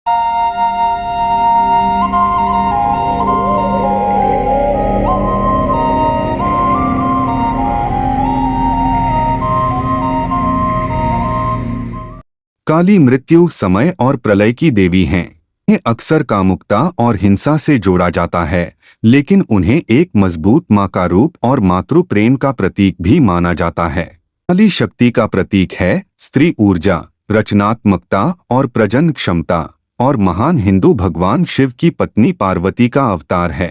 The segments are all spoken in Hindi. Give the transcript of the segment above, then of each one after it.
काली मृत्यु, समय और प्रलय की देवी हैं। इन्हें अक्सर कामुकता और हिंसा से जोड़ा जाता है, लेकिन उन्हें एक मजबूत मां का रूप और मातृ प्रेम का प्रतीक भी माना जाता है। काली शक्ति का प्रतीक है, स्त्री ऊर्जा, रचनात्मकता और प्रजनन क्षमता, और महान हिंदू भगवान शिव की पत्नी पार्वती का अवतार है।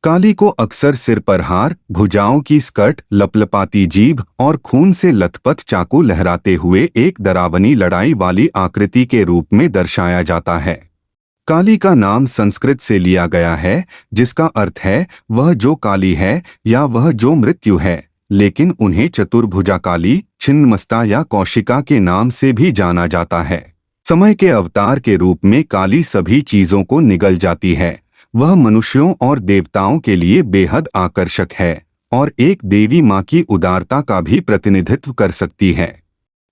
काली को अक्सर सिर पर हार, भुजाओं की स्कर्ट, लपलपाती जीभ और खून से लथपथ चाकू लहराते हुए एक डरावनी लड़ाई वाली आकृति के रूप में दर्शाया जाता है। काली का नाम संस्कृत से लिया गया है, जिसका अर्थ है वह जो काली है या वह जो मृत्यु है, लेकिन उन्हें चतुर्भुजा काली, छिन्नमस्ता या कौशिका के नाम से भी जाना जाता है। समय के अवतार के रूप में काली सभी चीजों को निगल जाती है। वह मनुष्यों और देवताओं के लिए बेहद आकर्षक है और एक देवी मां की उदारता का भी प्रतिनिधित्व कर सकती है।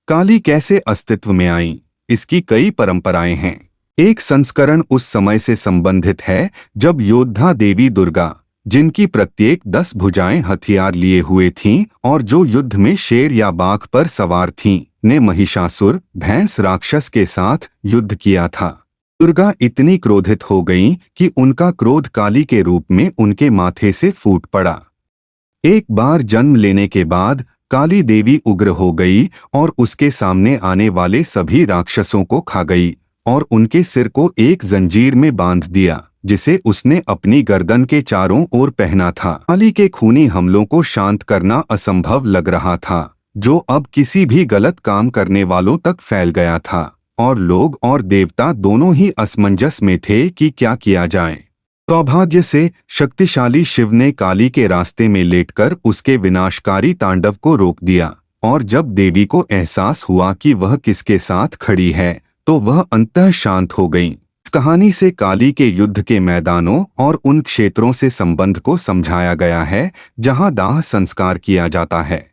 काली कैसे अस्तित्व में आई, इसकी कई परंपराएं हैं। एक संस्करण उस समय से संबंधित है जब योद्धा देवी दुर्गा, जिनकी प्रत्येक 10 भुजाएं हथियार लिए हुए थीं और जो युद्ध में शेर या बाघ पर सवार थीं, ने महिषासुर, भैंस राक्षस के साथ युद्ध किया था। दुर्गा इतनी क्रोधित हो गईं कि उनका क्रोध काली के रूप में उनके माथे से फूट पड़ा। एक बार जन्म लेने के बाद काली देवी उग्र हो गई और उसके सामने आने वाले सभी राक्षसों को खा गई और उनके सिर को एक जंजीर में बांध दिया, जिसे उसने अपनी गर्दन के चारों ओर पहना था। काली के खूनी हमलों को शांत करना असंभव लग रहा था, जो अब किसी भी गलत काम करने वालों तक फैल गया था, और लोग और देवता दोनों ही असमंजस में थे कि क्या किया जाए। सौभाग्य से शक्तिशाली शिव ने काली के रास्ते में लेटकर उसके विनाशकारी तांडव को रोक दिया, और जब देवी को एहसास हुआ कि वह किसके साथ खड़ी है, तो वह अंततः शांत हो गईं। इस कहानी से काली के युद्ध के मैदानों और उन क्षेत्रों से संबंध को समझाया गया है जहां दाह संस्कार किया जाता है।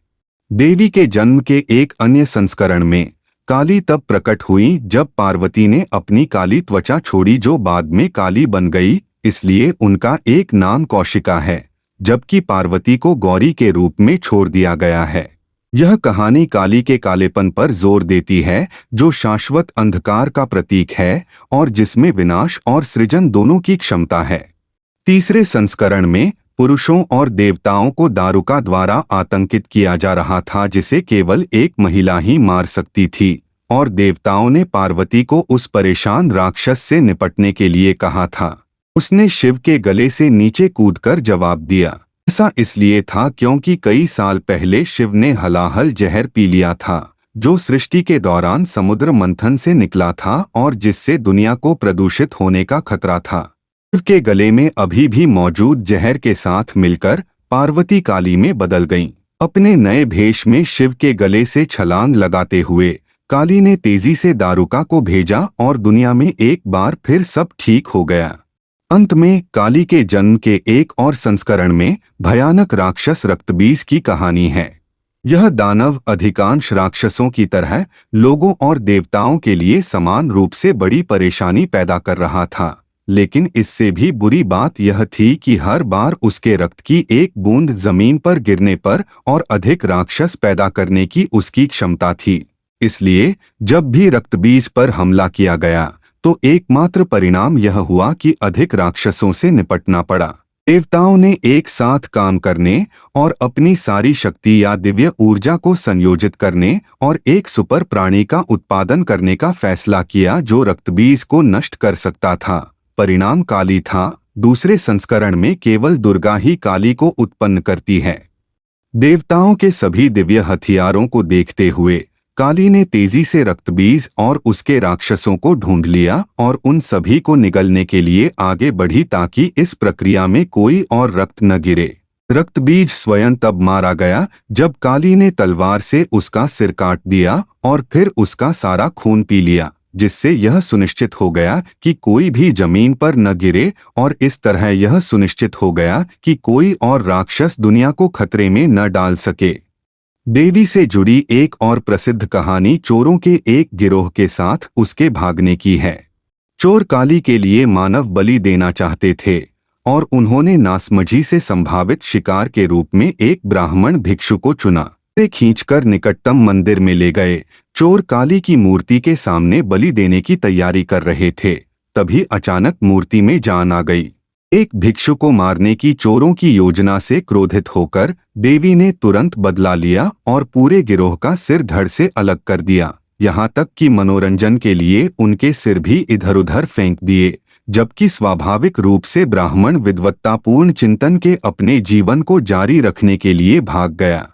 देवी के जन्म के एक अन्य संस्करण में काली तब प्रकट हुई जब पार्वती ने अपनी काली त्वचा छोड़ी, जो बाद में काली बन गई, इसलिए उनका एक नाम कौशिका है, जबकि पार्वती को गौरी के रूप में छोड़ दिया गया है। यह कहानी काली के कालेपन पर जोर देती है, जो शाश्वत अंधकार का प्रतीक है और जिसमें विनाश और सृजन दोनों की क्षमता है। तीसरे संस्करण में पुरुषों और देवताओं को दारुका द्वारा आतंकित किया जा रहा था, जिसे केवल एक महिला ही मार सकती थी, और देवताओं ने पार्वती को उस परेशान राक्षस से निपटने के लिए कहा था। उसने शिव के गले से नीचे कूदकर जवाब दिया। ऐसा इसलिए था क्योंकि कई साल पहले शिव ने हलाहल जहर पी लिया था, जो सृष्टि के दौरान समुद्र मंथन से निकला था और जिससे दुनिया को प्रदूषित होने का खतरा था। शिव के गले में अभी भी मौजूद जहर के साथ मिलकर पार्वती काली में बदल गईं। अपने नए भेष में शिव के गले से छलांग लगाते हुए काली ने तेजी से दारुका को भेजा और दुनिया में एक बार फिर सब ठीक हो गया। अंत में काली के जन्म के एक और संस्करण में भयानक राक्षस रक्तबीज की कहानी है। यह दानव अधिकांश राक्षसों की तरह लोगों और देवताओं के लिए समान रूप से बड़ी परेशानी पैदा कर रहा था, लेकिन इससे भी बुरी बात यह थी कि हर बार उसके रक्त की एक बूंद जमीन पर गिरने पर और अधिक राक्षस पैदा करने की उसकी क्षमता थी। इसलिए जब भी रक्तबीज पर हमला किया गया तो एकमात्र परिणाम यह हुआ कि अधिक राक्षसों से निपटना पड़ा। देवताओं ने एक साथ काम करने और अपनी सारी शक्ति या दिव्य ऊर्जा को संयोजित करने और एक सुपर प्राणी का उत्पादन करने का फैसला किया जो रक्तबीज को नष्ट कर सकता था। परिणाम काली था। दूसरे संस्करण में केवल दुर्गा ही काली को उत्पन्न करती है। देवताओं के सभी दिव्य हथियारों को देखते हुए काली ने तेजी से रक्तबीज और उसके राक्षसों को ढूंढ लिया और उन सभी को निगलने के लिए आगे बढ़ी ताकि इस प्रक्रिया में कोई और रक्त न गिरे। रक्तबीज स्वयं तब मारा गया जब काली ने तलवार से उसका सिर काट दिया और फिर उसका सारा खून पी लिया, जिससे यह सुनिश्चित हो गया कि कोई भी जमीन पर न गिरे और इस तरह यह सुनिश्चित हो गया कि कोई और राक्षस दुनिया को खतरे में न डाल सके। देवी से जुड़ी एक और प्रसिद्ध कहानी चोरों के एक गिरोह के साथ उसके भागने की है। चोर काली के लिए मानव बलि देना चाहते थे और उन्होंने नासमझी से संभावित शिकार के रूप में एक ब्राह्मण भिक्षु को चुना। से खींचकर निकटतम मंदिर में ले गए। चोर काली की मूर्ति के सामने बलि देने की तैयारी कर रहे थे, तभी अचानक मूर्ति में जान आ गई। एक भिक्षु को मारने की चोरों की योजना से क्रोधित होकर देवी ने तुरंत बदला लिया और पूरे गिरोह का सिर धड़ से अलग कर दिया, यहाँ तक कि मनोरंजन के लिए उनके सिर भी इधर उधर फेंक दिए, जबकि स्वाभाविक रूप से ब्राह्मण विद्वत्तापूर्ण चिंतन के अपने जीवन को जारी रखने के लिए भाग गया।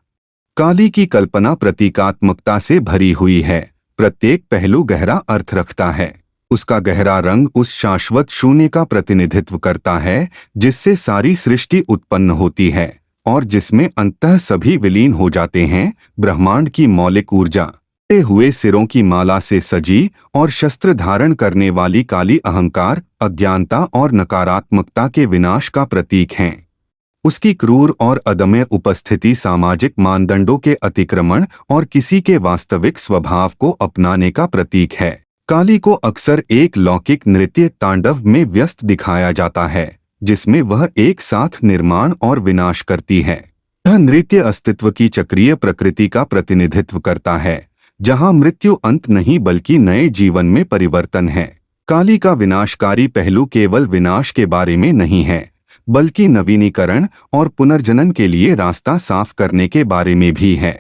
काली की कल्पना प्रतीकात्मकता से भरी हुई है। प्रत्येक पहलू गहरा अर्थ रखता है। उसका गहरा रंग उस शाश्वत शून्य का प्रतिनिधित्व करता है जिससे सारी सृष्टि उत्पन्न होती है और जिसमें अंततः सभी विलीन हो जाते हैं। ब्रह्मांड की मौलिक ऊर्जा हुए सिरों की माला से सजी और शस्त्र धारण करने वाली काली अहंकार, अज्ञानता और नकारात्मकता के विनाश का प्रतीक है। उसकी क्रूर और अदम्य उपस्थिति सामाजिक मानदंडों के अतिक्रमण और किसी के वास्तविक स्वभाव को अपनाने का प्रतीक है। काली को अक्सर एक लौकिक नृत्य तांडव में व्यस्त दिखाया जाता है, जिसमें वह एक साथ निर्माण और विनाश करती है। यह नृत्य अस्तित्व की चक्रीय प्रकृति का प्रतिनिधित्व करता है, जहां मृत्यु अंत नहीं बल्कि नए जीवन में परिवर्तन है। काली का विनाशकारी पहलू केवल विनाश के बारे में नहीं है, बल्कि नवीनीकरण और पुनर्जनन के लिए रास्ता साफ करने के बारे में भी है।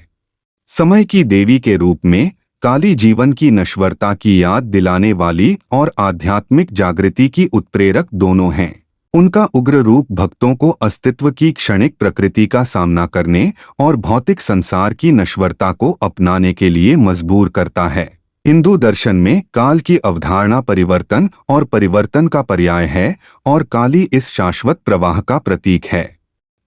समय की देवी के रूप में काली जीवन की नश्वरता की याद दिलाने वाली और आध्यात्मिक जागृति की उत्प्रेरक दोनों हैं। उनका उग्र रूप भक्तों को अस्तित्व की क्षणिक प्रकृति का सामना करने और भौतिक संसार की नश्वरता को अपनाने के लिए मजबूर करता है। हिंदू दर्शन में काल की अवधारणा परिवर्तन और परिवर्तन का पर्याय है और काली इस शाश्वत प्रवाह का प्रतीक है।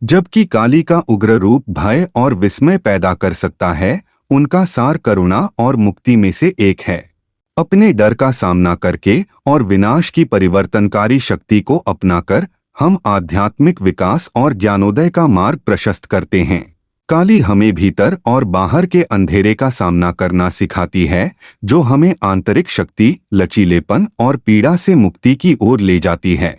जबकि काली का उग्र रूप भय और विस्मय पैदा कर सकता है, उनका सार करुणा और मुक्ति में से एक है। अपने डर का सामना करके और विनाश की परिवर्तनकारी शक्ति को अपनाकर हम आध्यात्मिक विकास और ज्ञानोदय का मार्ग प्रशस्त करते हैं। काली हमें भीतर और बाहर के अंधेरे का सामना करना सिखाती है, जो हमें आंतरिक शक्ति, लचीलेपन और पीड़ा से मुक्ति की ओर ले जाती है।